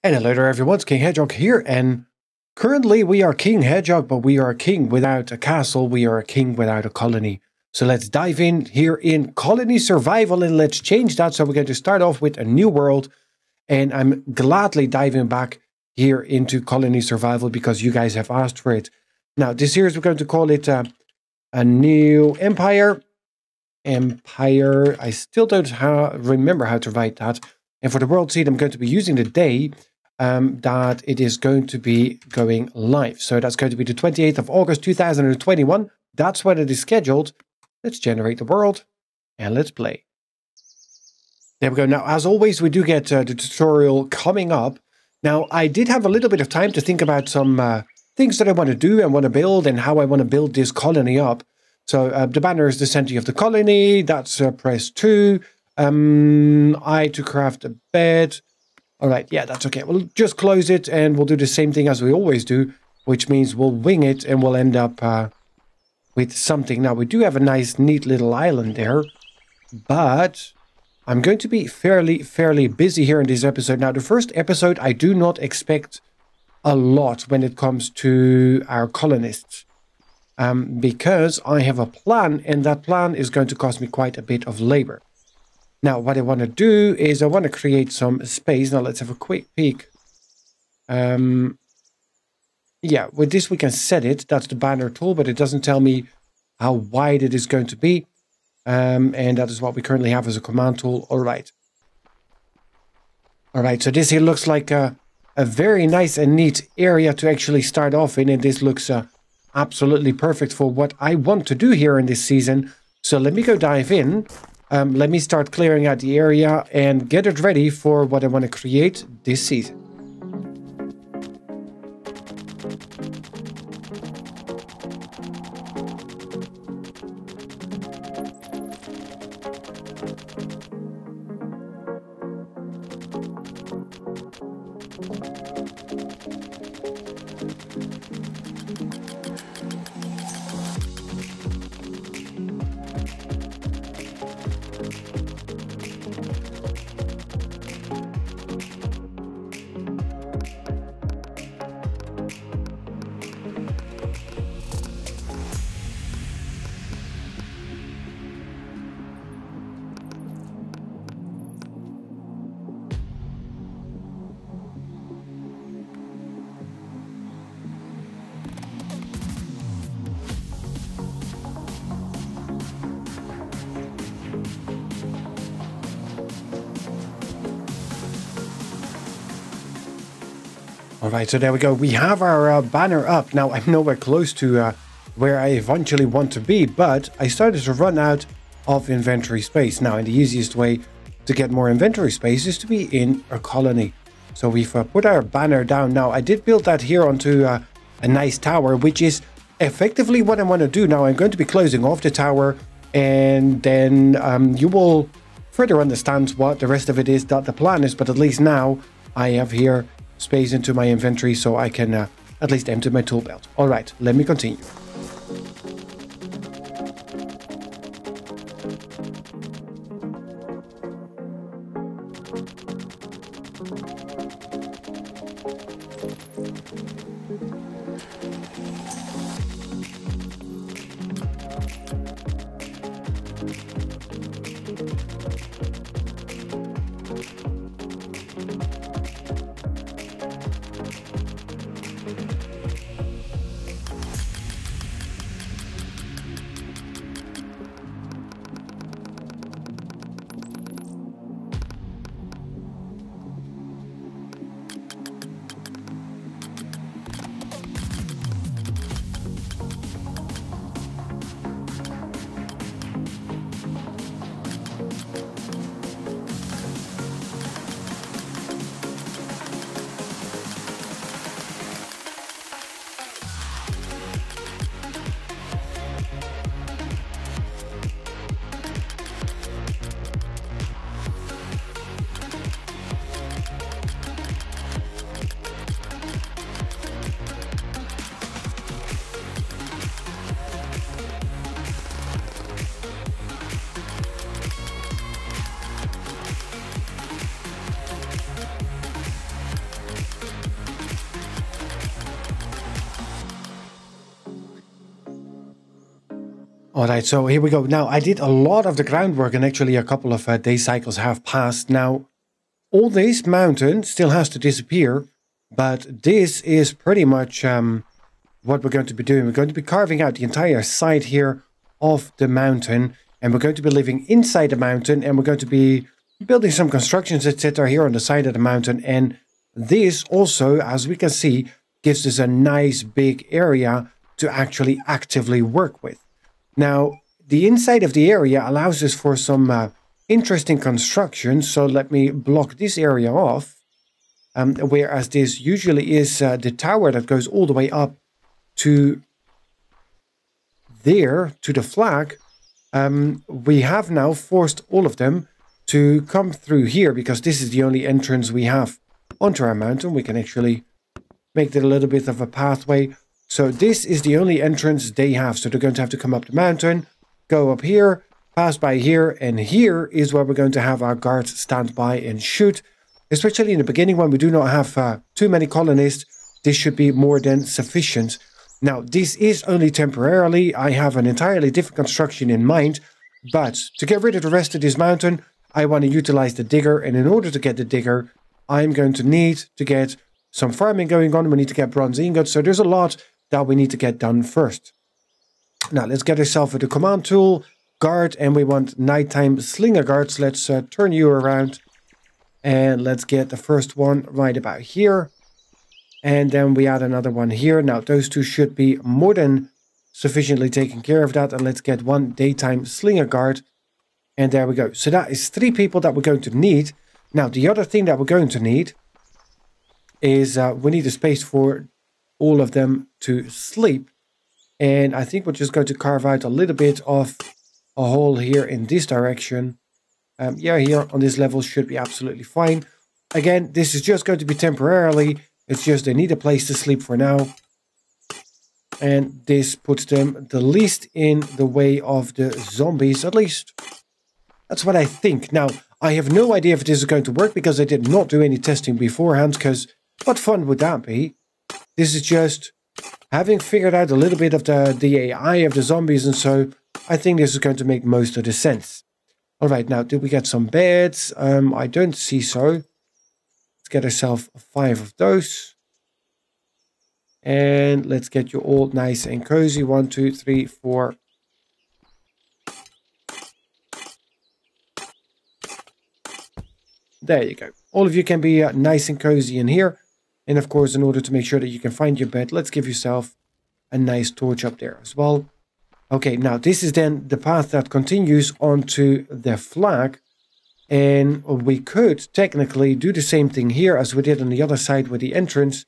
And hello there everyone, it's King Hedgehog here, and currently we are King Hedgehog, but we are a king without a castle, we are a king without a colony. So let's dive in here in colony survival and let's change that. So we're going to start off with a new world, and I'm gladly diving back here into colony survival because you guys have asked for it. Now this series we're going to call it a new empire. I still don't remember how to write that. And for the world seed I'm going to be using the day that it is going to be going live. So that's going to be the 28th of August 2021. That's when it is scheduled. Let's generate the world and let's play. There we go. Now, as always, we do get the tutorial coming up. Now, I did have a little bit of time to think about some things that I want to do and want to build and how I want to build this colony up. So the banner is the center of the colony. That's press 2. I to craft a bed. All right, yeah, that's okay. We'll just close it and we'll do the same thing as we always do, which means we'll wing it and we'll end up with something. Now, we do have a nice, neat little island there, but I'm going to be fairly busy here in this episode. Now, the first episode, I do not expect a lot when it comes to our colonists, because I have a plan, and that plan is going to cost me quite a bit of labor. Now, what I want to do is I want to create some space. Now, let's have a quick peek. Yeah, with this we can set it. That's the banner tool, but it doesn't tell me how wide it is going to be. And that is what we currently have as a command tool. All right. All right, so this here looks like a very nice and neat area to actually start off in. And this looks absolutely perfect for what I want to do here in this season. So let me go dive in. Let me start clearing out the area and get it ready for what I want to create this season. All right, so there we go. We have our banner up. Now, I'm nowhere close to where I eventually want to be, but I started to run out of inventory space. Now, and the easiest way to get more inventory space is to be in a colony. So we've put our banner down. Now, I did build that here onto a nice tower, which is effectively what I want to do. Now, I'm going to be closing off the tower, and then you will further understand what the rest of it is that the plan is. But at least now I have here space into my inventory so I can at least empty my tool belt. All right, let me continue. All right, so here we go. Now, I did a lot of the groundwork and actually a couple of day cycles have passed. Now, all this mountain still has to disappear, but this is pretty much what we're going to be doing. We're going to be carving out the entire side here of the mountain, and we're going to be living inside the mountain, and we're going to be building some constructions, etc. here on the side of the mountain. And this also, as we can see, gives us a nice big area to actually actively work with. Now, the inside of the area allows us for some interesting construction. So let me block this area off. Whereas this usually is the tower that goes all the way up to there, to the flag. We have now forced all of them to come through here because this is the only entrance we have onto our mountain. We can actually make it a little bit of a pathway. So this is the only entrance they have. So they're going to have to come up the mountain, go up here, pass by here, and here is where we're going to have our guards stand by and shoot. Especially in the beginning when we do not have too many colonists, this should be more than sufficient. Now, this is only temporarily. I have an entirely different construction in mind, but to get rid of the rest of this mountain, I want to utilize the digger, and in order to get the digger, I'm going to need to get some farming going on. We need to get bronze ingots, so there's a lot that we need to get done first. Now, let's get ourselves with the command tool, guard, and we want nighttime slinger guards. Let's turn you around, and let's get the first one right about here. And then we add another one here. Now, those two should be more than sufficiently taken care of that. And let's get one daytime slinger guard. And there we go. So that is 3 people that we're going to need. Now, the other thing that we're going to need is we need a space for all of them to sleep. And I think we're just going to carve out a little bit of a hole here in this direction. Yeah, here on this level should be absolutely fine. Again, this is just going to be temporarily. It's just they need a place to sleep for now. And this puts them the least in the way of the zombies, at least. That's what I think. Now, I have no idea if this is going to work because I did not do any testing beforehand, because what fun would that be? This is just having figured out a little bit of the AI of the zombies, and so I think this is going to make most of the sense. All right, now, did we get some beds? I don't see so. Let's get ourselves 5 of those. And let's get you all nice and cozy. 1, 2, 3, 4. There you go. All of you can be nice and cozy in here. And of course, in order to make sure that you can find your bed, let's give yourself a nice torch up there as well. Okay, now this is then the path that continues onto the flag. And we could technically do the same thing here as we did on the other side with the entrance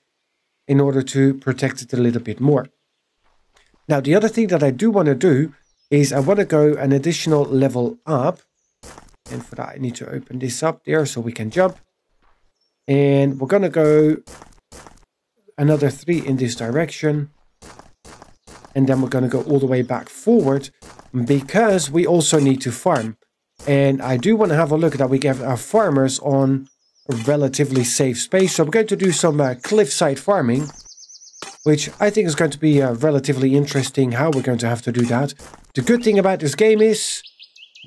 in order to protect it a little bit more. Now, the other thing that I do want to do is I want to go an additional level up. And for that, I need to open this up there so we can jump. And we're going to go another 3 in this direction. And then we're going to go all the way back forward because we also need to farm. And I do want to have a look that we get our farmers on a relatively safe space. So I'm going to do some cliffside farming, which I think is going to be relatively interesting how we're going to have to do that. The good thing about this game is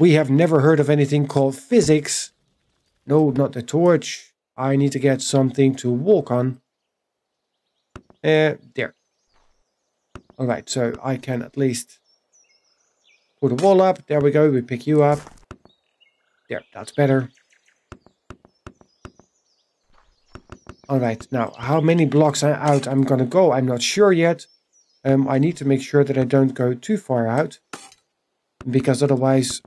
we have never heard of anything called physics. No, not the torch. I need to get something to walk on. There. Alright, so I can at least put a wall up. There we go. We pick you up. There, that's better. Alright, now how many blocks out I'm going to go, I'm not sure yet. I need to make sure that I don't go too far out, because otherwise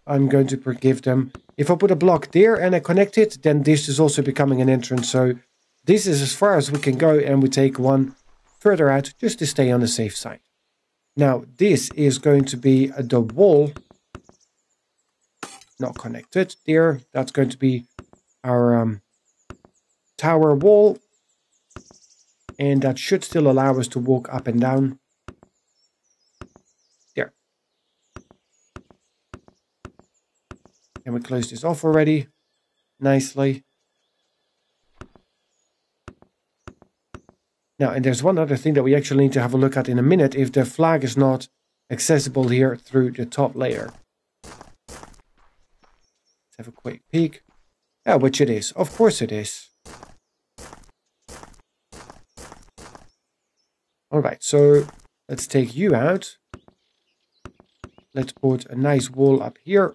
I'm going to forgive them. If I put a block there and I connect it, then this is also becoming an entrance. So this is as far as we can go, and we take one further out just to stay on the safe side. Now this is going to be the wall. Not connected there. That's going to be our tower wall, and that should still allow us to walk up and down. There. And we close this off already nicely. Now, and there's one other thing that we actually need to have a look at in a minute. If the flag is not accessible here through the top layer. Let's have a quick peek. Yeah, which it is. Of course it is. Alright, so let's take you out. Let's put a nice wall up here.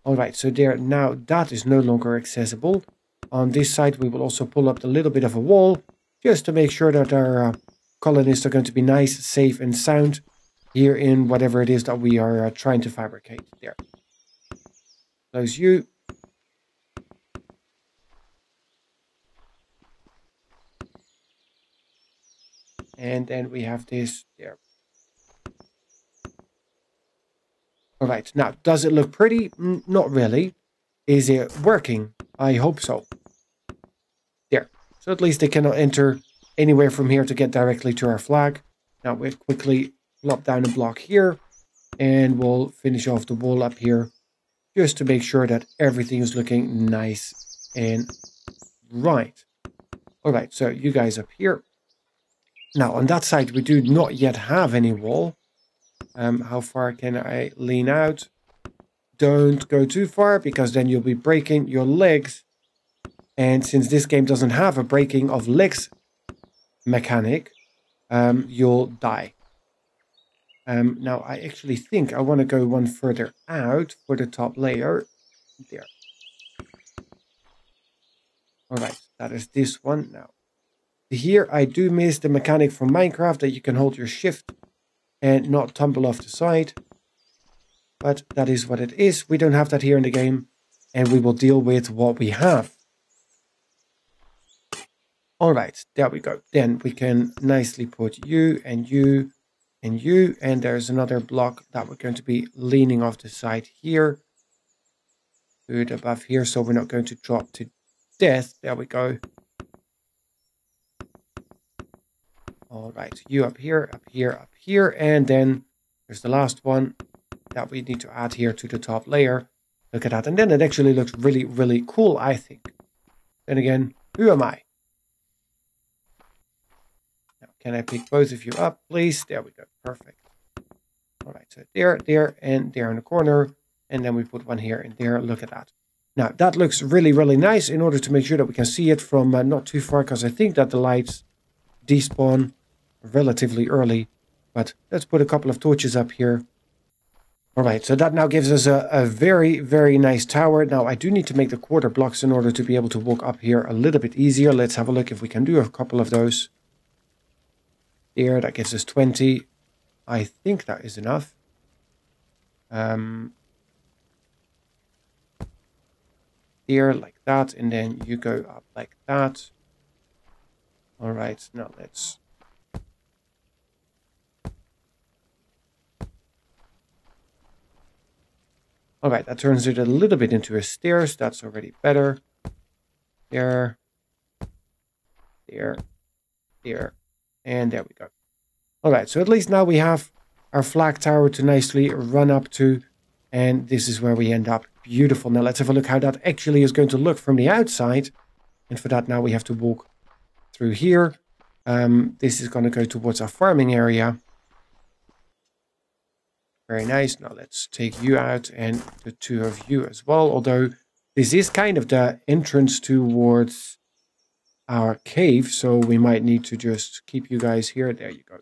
Alright, so there now that is no longer accessible. On this side we will also pull up a little bit of a wall, just to make sure that our colonists are going to be nice, safe and sound here in whatever it is that we are trying to fabricate. There. Close you. And then we have this there. Alright, now does it look pretty? Not really. Is it working? I hope so. There. So at least they cannot enter anywhere from here to get directly to our flag. Now we'll quickly plop down a block here. And we'll finish off the wall up here. Just to make sure that everything is looking nice and right. Alright, so you guys up here. Now on that side we do not yet have any wall. How far can I lean out? Don't go too far because then you'll be breaking your legs. And since this game doesn't have a breaking of legs mechanic, you'll die. Now I actually think I want to go one further out for the top layer. There. Alright, that is this one now. Here I do miss the mechanic from Minecraft that you can hold your shift and not tumble off the side. But that is what it is. We don't have that here in the game. And we will deal with what we have. Alright, there we go. Then we can nicely put you and you and you. And there's another block that we're going to be leaning off the side here. Good above here, so we're not going to drop to death. There we go. Alright, you up here, up here, up here. And then there's the last one that we need to add here to the top layer. Look at that. And then it actually looks really, really cool, I think. Then again, who am I? Now, can I pick both of you up, please? There we go. Perfect. Alright, so there, there, and there in the corner. And then we put one here and there. Look at that. Now, that looks really, really nice in order to make sure that we can see it from not too far. Because I think that the lights despawn relatively early. But let's put a couple of torches up here. Alright, so that now gives us a very, very nice tower. Now, I do need to make the quarter blocks in order to be able to walk up here a little bit easier. Let's have a look if we can do a couple of those. There, that gives us 20. I think that is enough. Here, like that, and then you go up like that. Alright, now let's... Alright, that turns it a little bit into a stairs. That's already better. There. There. There. And there we go. Alright, so at least now we have our flag tower to nicely run up to. And this is where we end up. Beautiful. Now let's have a look how that actually is going to look from the outside. And for that now we have to walk through here. This is going to go towards our farming area. Very nice. Now let's take you out and the two of you as well. Although this is kind of the entrance towards our cave. So we might need to just keep you guys here. There you go.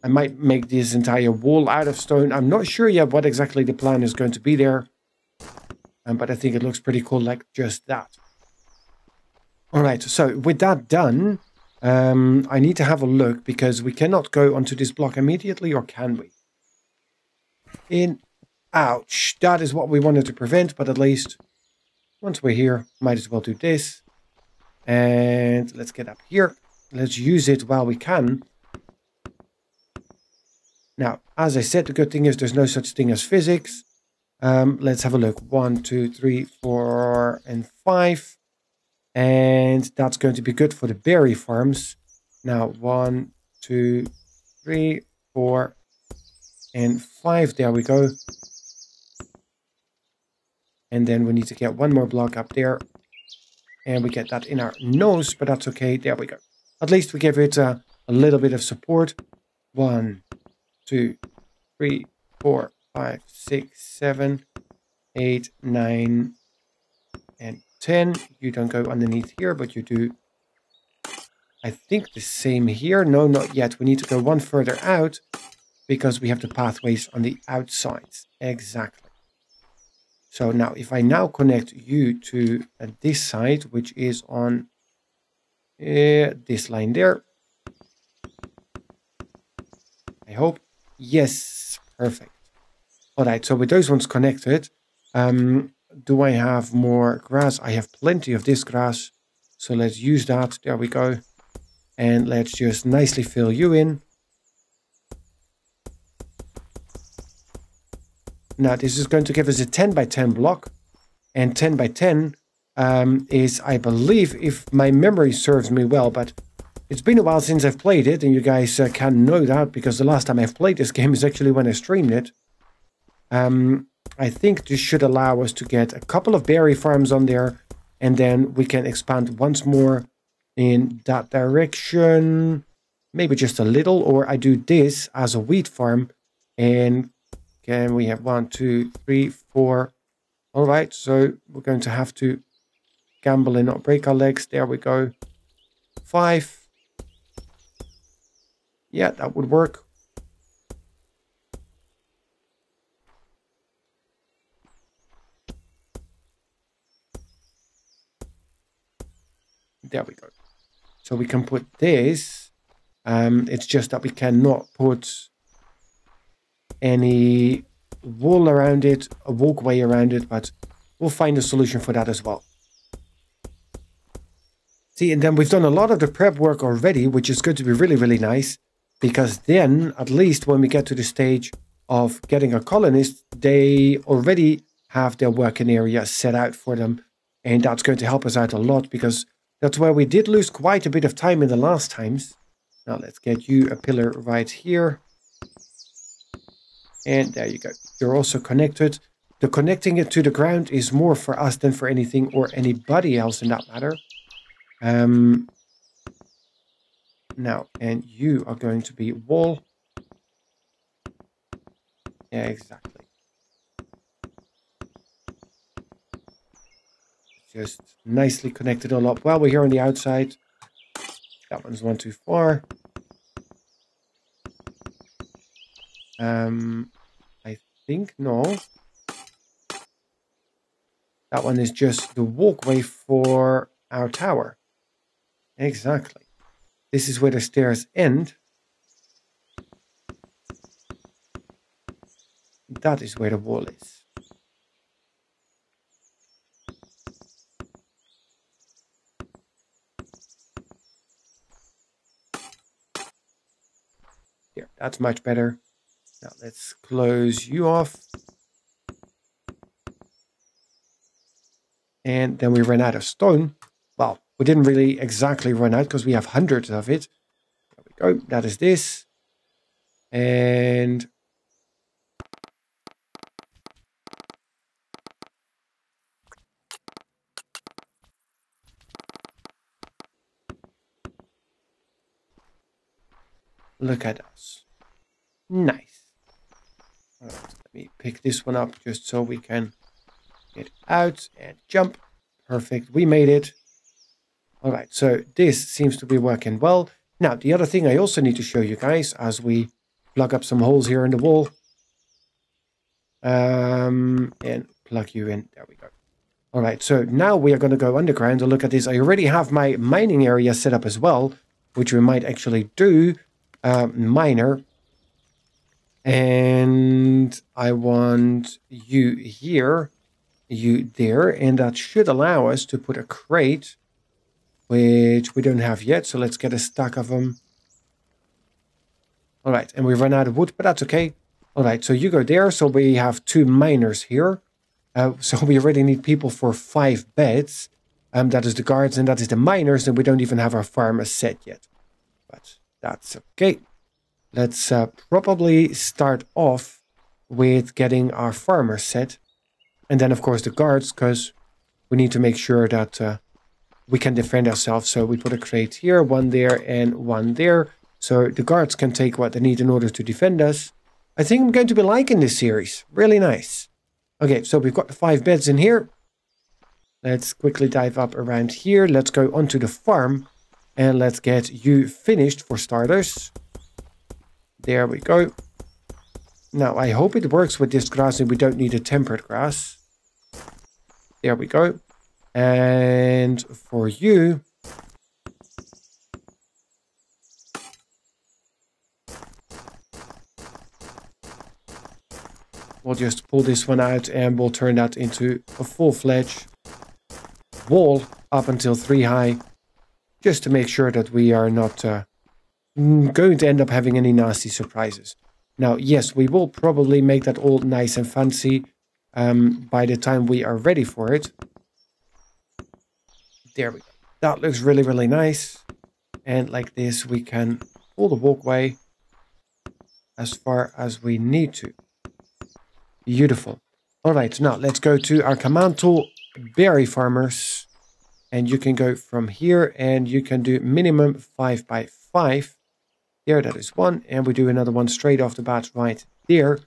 I might make this entire wall out of stone. I'm not sure yet what exactly the plan is going to be there. But I think it looks pretty cool like just that. Alright, so with that done, I need to have a look because we cannot go onto this block immediately, or can we? Ouch, that is what we wanted to prevent, but at least once we're here, might as well do this. And let's get up here. Let's use it while we can. Now, as I said, the good thing is there's no such thing as physics. Let's have a look. 1, 2, 3, 4, and 5. And that's going to be good for the berry farms. Now, 1, 2, 3, 4, and 5. There we go. And then we need to get one more block up there. And we get that in our nose, but that's okay. There we go. At least we give it a little bit of support. 1, 2, 3, 4, 5, 6, 7, 8, 9, and 10. You don't go underneath here, but you do, I think, the same here. No, not yet. We need to go one further out because we have the pathways on the outsides. Exactly. So now, if I now connect you to this side, which is on this line there. I hope. Yes, perfect. All right, so with those ones connected, do I have more grass? I have plenty of this grass. So let's use that. There we go. And let's just nicely fill you in. Now, this is going to give us a 10 by 10 block. And 10 by 10 is, I believe, if my memory serves me well, but it's been a while since I've played it, and you guys can know that because the last time I've played this game is actually when I streamed it. I think this should allow us to get a couple of berry farms on there, and then we can expand once more in that direction. Maybe just a little, or I do this as a wheat farm, and can we have 1, 2, 3, 4. All right, so we're going to have to gamble and not break our legs. There we go. 5. Yeah, that would work. There we go. So we can put this. It's just that we cannot put any wall around it, a walkway around it, but we'll find a solution for that as well. See, and then we've done a lot of the prep work already, which is going to be really, really nice, because then at least when we get to the stage of getting a colonist, they already have their working area set out for them, and that's going to help us out a lot, because that's where we did lose quite a bit of time in the last times. Now let's get you a pillar right here. And there you go. You're also connected. The connecting it to the ground is more for us than for anything or anybody else in that matter. Now, and you are going to be wall. Yeah, exactly. Just nicely connected all up. Well, we're here on the outside. That one's one too far. I think no. That one is just the walkway for our tower. Exactly. This is where the stairs end. That is where the wall is. There, that's much better. Now let's close you off. And then we ran out of stone. Well, we didn't really exactly run out because we have hundreds of it. There we go. That is this. And look at us. Nice. All right, let me pick this one up just so we can get out and jump. Perfect. We made it. All right, so this seems to be working well. Now, the other thing I also need to show you guys as we plug up some holes here in the wall. And plug you in. There we go. All right, so now we are going to go underground and look at this. I already have my mining area set up as well, which we might actually do. Miner. And I want you here, you there, and that should allow us to put a crate, which we don't have yet. So let's get a stack of them. All right, and we've run out of wood, but that's okay. All right, so you go there. So we have 2 miners here. So we already need people for 5 beds. That is the guards and that is the miners, and we don't even have our farmers set yet. But that's okay. Let's probably start off with getting our farmers set. And then, of course, the guards, because we need to make sure that we can defend ourselves. So we put a crate here, one there, and one there. So the guards can take what they need in order to defend us. I think I'm going to be liking this series. Really nice. Okay, so we've got the 5 beds in here. Let's quickly dive up around here. Let's go onto the farm. And let's get you finished for starters. There we go. Now, I hope it works with this grass and we don't need a tempered grass. There we go. And for you... we'll just pull this one out and we'll turn that into a full-fledged wall up until 3 high. Just to make sure that we are not going to end up having any nasty surprises. Now, yes, we will probably make that all nice and fancy by the time we are ready for it. There we go. That looks really, really nice. And like this, we can pull the walkway as far as we need to. Beautiful. All right, now let's go to our command tool, berry farmers. And you can go from here and you can do minimum 5 by 5. There, that is 1. And we do another one straight off the bat right there.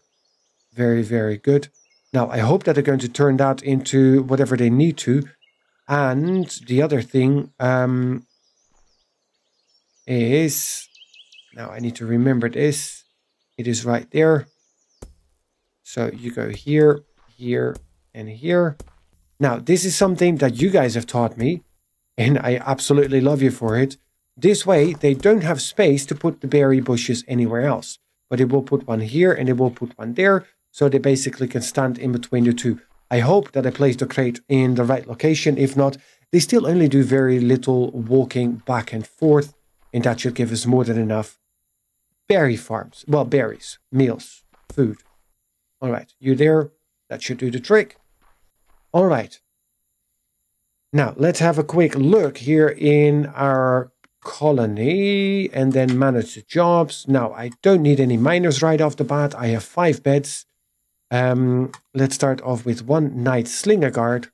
Very, very good. Now, I hope that they're going to turn that into whatever they need to. And the other thing is... now, I need to remember this. It is right there. So you go here, here, and here. Now, this is something that you guys have taught me, and I absolutely love you for it. This way, they don't have space to put the berry bushes anywhere else. But it will put one here, and it will put one there, so they basically can stand in between the two. I hope that I place the crate in the right location. If not, they still only do very little walking back and forth, and that should give us more than enough berry farms. Well, berries, meals, food. All right, you there? That should do the trick. All right. Now, let's have a quick look here in our colony and then manage the jobs. Now, I don't need any miners right off the bat. I have 5 beds. Let's start off with 1 night slinger guard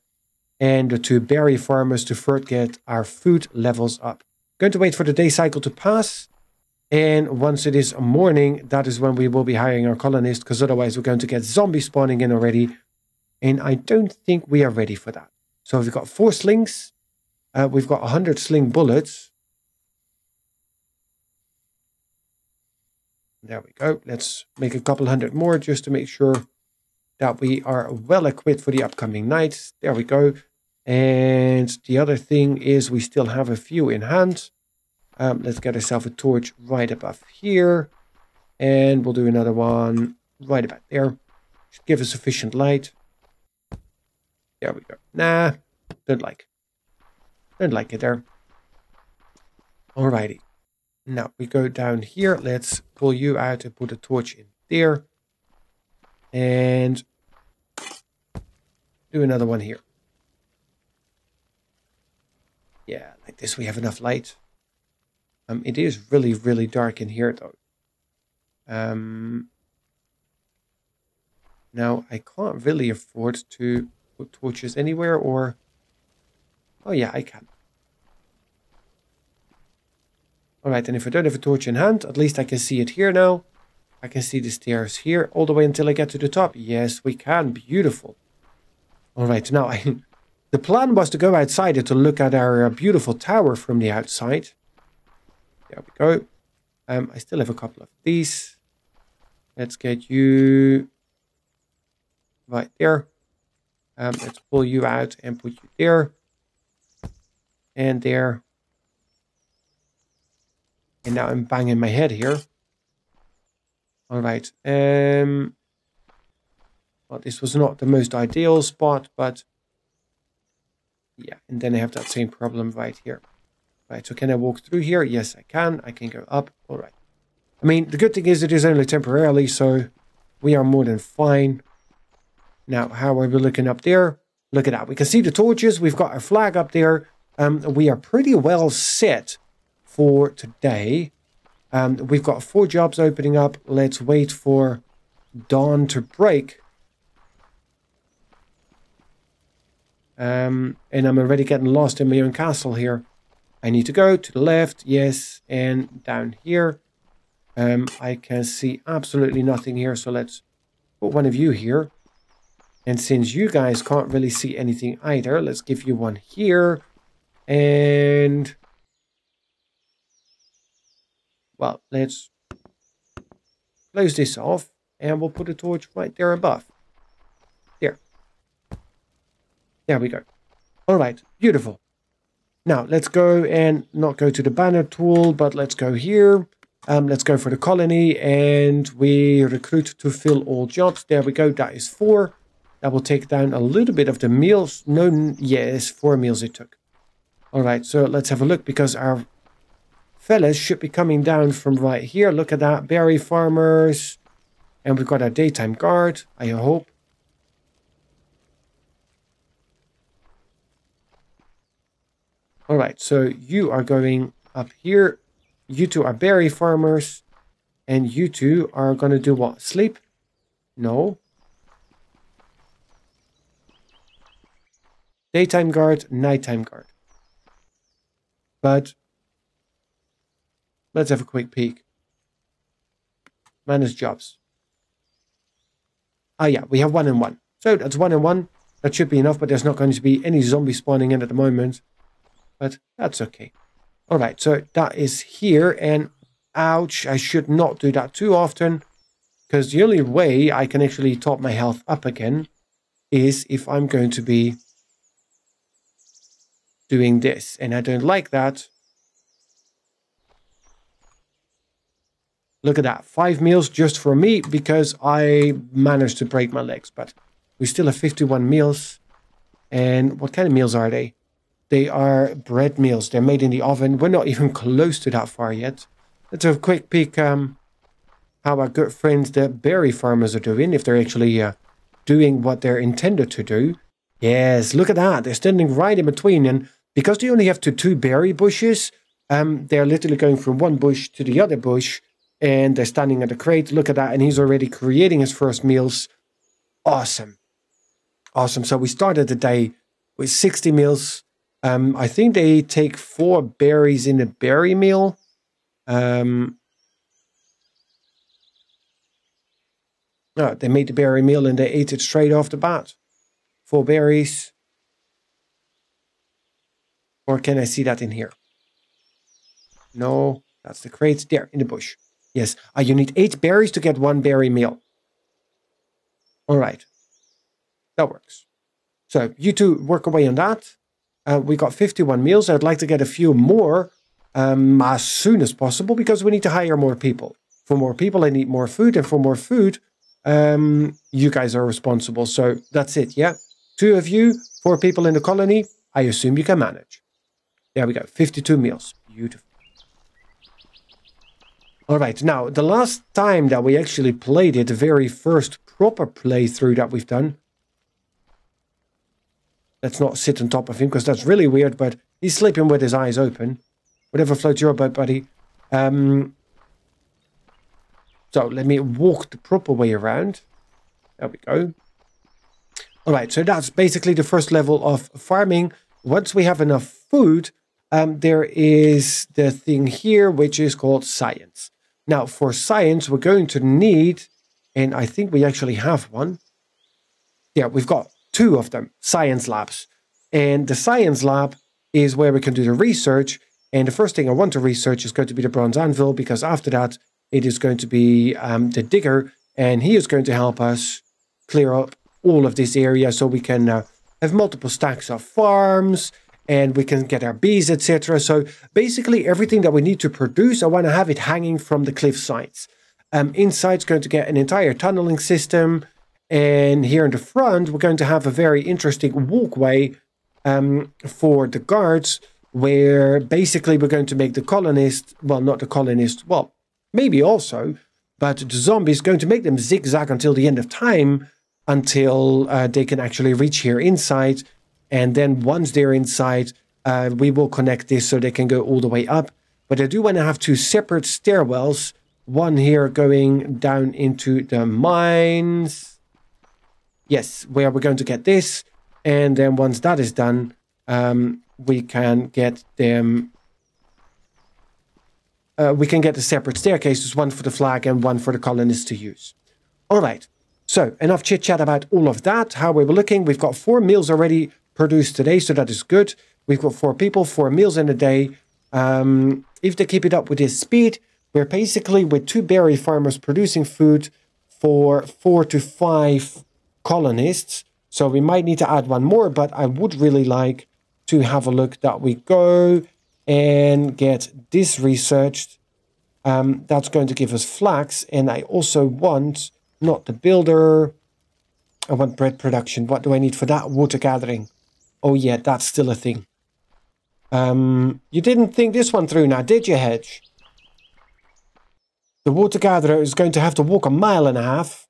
and the 2 berry farmers to first get our food levels up. Going to wait for the day cycle to pass. And once it is morning, that is when we will be hiring our colonists, because otherwise we're going to get zombies spawning in already. And I don't think we are ready for that. So we've got 4 slings. We've got 100 sling bullets. There we go. Let's make a couple hundred more just to make sure that we are well equipped for the upcoming nights. There we go. And the other thing is we still have a few in hand. Let's get ourselves a torch right above here. And we'll do another one right about there. Should give us sufficient light. There we go. Nah, don't like it there. Alrighty. Now we go down here. Let's pull you out and put a torch in there. And do another one here. Yeah, like this we have enough light. It is really, really dark in here though. Now I can't really afford to put torches anywhere, or... oh yeah, I can. Alright, and if I don't have a torch in hand, at least I can see it here now. I can see the stairs here all the way until I get to the top. Yes, we can. Beautiful. Alright, now the plan was to go outside and to look at our beautiful tower from the outside. There we go. I still have a couple of these. Let's get you right there. Let's pull you out and put you there. And there. And now I'm banging my head here. Alright. Well, this was not the most ideal spot, but... yeah, and then I have that same problem right here. Right, so can I walk through here? Yes, I can. I can go up. All right. I mean, the good thing is it is only temporarily, so we are more than fine. Now, how are we looking up there? Look at that. We can see the torches. We've got our flag up there. We are pretty well set for today. We've got 4 jobs opening up. Let's wait for dawn to break. And I'm already getting lost in my own castle here. I need to go to the left, yes, and down here. I can see absolutely nothing here, so let's put one of you here. And since you guys can't really see anything either, let's give you one here. And, well, let's close this off, and we'll put a torch right there above. There we go. All right, beautiful. Now, let's go and not go to the banner tool, but let's go here. Let's go for the colony, and we recruit to fill all jobs. There we go. That is 4. That will take down a little bit of the meals. No, yes, 4 meals it took. All right, so let's have a look, because our fellas should be coming down from right here. Look at that. Berry farmers. And we've got our daytime guard, I hope. All right, so you are going up here. You two are berry farmers. And you two are going to do what? Sleep? No. Daytime guard, nighttime guard. But let's have a quick peek. Manage jobs. Ah, yeah, we have 1 and 1. So that's 1 and 1. That should be enough, but there's not going to be any zombies spawning in at the moment. But that's okay. All right, so that is here. And ouch, I should not do that too often. Because the only way I can actually top my health up again is if I'm going to be doing this. And I don't like that. Look at that. 5 meals just for me because I managed to break my legs. But we still have 51 meals. And what kind of meals are they? They are bread meals. They're made in the oven. We're not even close to that far yet. Let's have a quick peek how our good friends, the berry farmers, are doing. If they're actually doing what they're intended to do. Yes, look at that. They're standing right in between. And because they only have two berry bushes, they're literally going from one bush to the other bush. And they're standing at the crate. Look at that. And he's already creating his first meals. Awesome. Awesome. So we started the day with 60 meals. I think they take 4 berries in a berry meal. No, they made the berry meal and they ate it straight off the bat. 4 berries. Or can I see that in here? No, that's the crates there in the bush. Yes, you need 8 berries to get 1 berry meal. All right. That works. So you two work away on that. We got 51 meals. I'd like to get a few more as soon as possible because we need to hire more people. For more people, I need more food. And for more food, you guys are responsible. So that's it, yeah? 2 of you, 4 people in the colony. I assume you can manage. There we go. 52 meals. Beautiful. All right. Now, the last time that we actually played it, the very first proper playthrough that we've done. Let's not sit on top of him because that's really weird, but he's sleeping with his eyes open. Whatever floats your boat, buddy. So let me walk the proper way around. There we go. All right, so that's basically the first level of farming. Once we have enough food, there is the thing here, which is called science. Now, for science, we're going to need, and I think we actually have one. Yeah, we've got 2 of them, science labs. And the science lab is where we can do the research. And the first thing I want to research is going to be the bronze anvil, because after that, it is going to be the digger. And he is going to help us clear up all of this area so we can have multiple stacks of farms and we can get our bees, etc. So basically everything that we need to produce, I want to have it hanging from the cliff sides. Inside's going to get an entire tunneling system. And here in the front, we're going to have a very interesting walkway for the guards, where basically we're going to make the colonists, well, not the colonists, well, maybe also, but the zombies, going to make them zigzag until the end of time, until they can actually reach here inside. And then once they're inside, we will connect this so they can go all the way up. But I do want to have 2 separate stairwells, one here going down into the mines. Yes, where we're going to get this. And then once that is done, we can get them. We can get the separate staircases, one for the flag and one for the colonists to use. All right. So enough chit chat about all of that. How we were looking. We've got 4 meals already produced today, so that is good. We've got 4 people, 4 meals in a day. If they keep it up with this speed, we're basically with 2 berry farmers producing food for 4 to 5 colonists. So we might need to add 1 more, but I would really like to have a look that we go and get this researched. That's going to give us flax, and I also want, not the builder, I want bread production. What do I need for that? Water gathering. Oh yeah, that's still a thing. You didn't think this one through now, did you, Hedge? The water gatherer is going to have to walk 1.5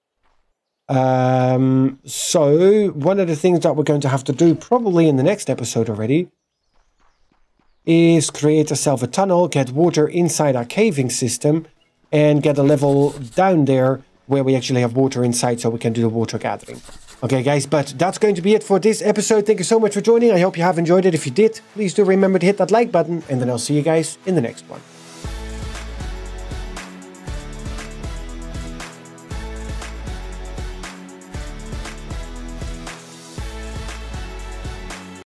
miles. So one of the things that we're going to have to do, probably in the next episode already, is create ourselves a tunnel, get water inside our caving system, and get a level down there where we actually have water inside so we can do the water gathering. Okay, guys, but that's going to be it for this episode. Thank you so much for joining. I hope you have enjoyed it. If you did, please do remember to hit that like button, and then I'll see you guys in the next one.